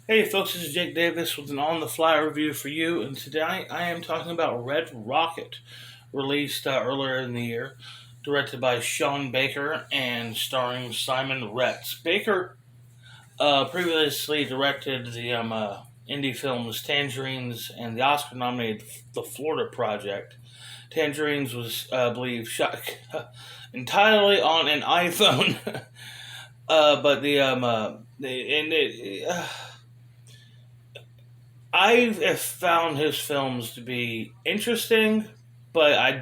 Hey folks, this is Jake Davis with an on the fly review for you, and today I am talking about Red Rocket, released earlier in the year, directed by Sean Baker and starring Simon Retz. Baker previously directed the indie films Tangerines and the Oscar nominated The Florida Project. Tangerines was, I believe, shot entirely on an iPhone, but I have found his films to be interesting, but I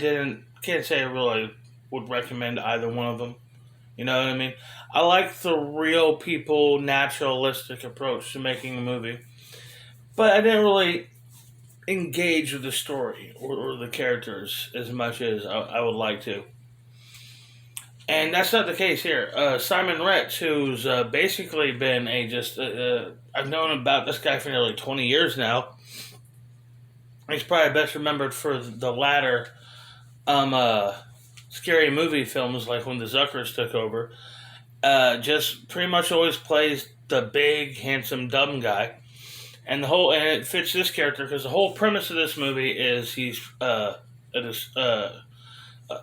can't say I really would recommend either one of them. You know what I mean? I like the real people, naturalistic approach to making a movie, but I didn't really engage with the story or the characters as much as I would like to. And that's not the case here. Simon Retz, who's basically been I've known about this guy for nearly 20 years now. He's probably best remembered for the latter um, uh, scary movie films, like when the Zuckers took over. Just pretty much always plays the big, handsome, dumb guy, and it fits this character because the whole premise of this movie is he's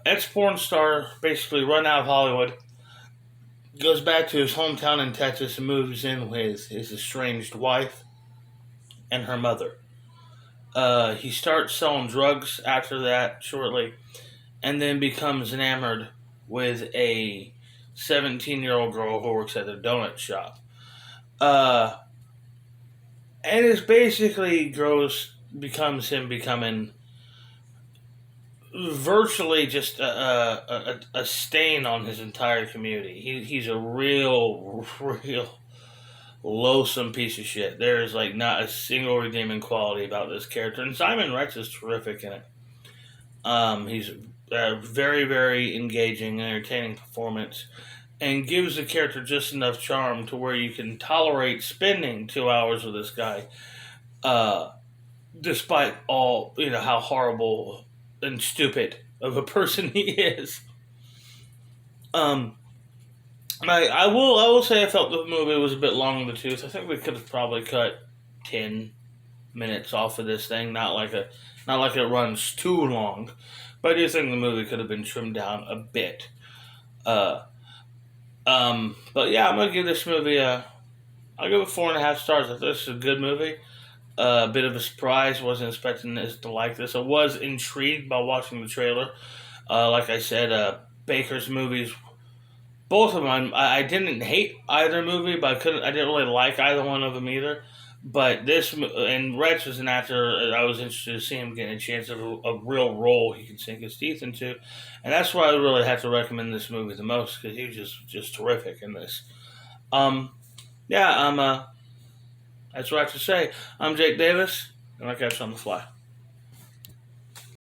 ex-porn star, basically run out of Hollywood, goes back to his hometown in Texas and moves in with his estranged wife and her mother. He starts selling drugs after that shortly, and then becomes enamored with a 17-year-old girl who works at a donut shop. Uh, and it basically becomes him becoming virtually just a stain on his entire community. He's a real loathsome piece of shit. There's like not a single redeeming quality about this character, and Simon Rex is terrific in it. He's a very engaging, entertaining performance, and gives the character just enough charm to where you can tolerate spending 2 hours with this guy, uh, despite all how horrible and stupid of a person he is. Um, I will say I felt the movie was a bit long in the tooth. I think we could have probably cut 10 minutes off of this thing. Not like it runs too long, but I do think the movie could have been trimmed down a bit. Uh, but yeah, I'm gonna give this movie I'll give it 4.5 stars. I thought this is a good movie. A bit of a surprise. Wasn't expecting this to like this. I was intrigued by watching the trailer. Like I said, Baker's movies, both of them. I didn't hate either movie, but I didn't really like either one of them either. But and Retch was an actor. I was interested to see him getting a chance of a real role he could sink his teeth into, and that's why I really have to recommend this movie the most because he was just terrific in this. Um, yeah, that's what I have to say. I'm Jake Davis, and I catch you on the fly.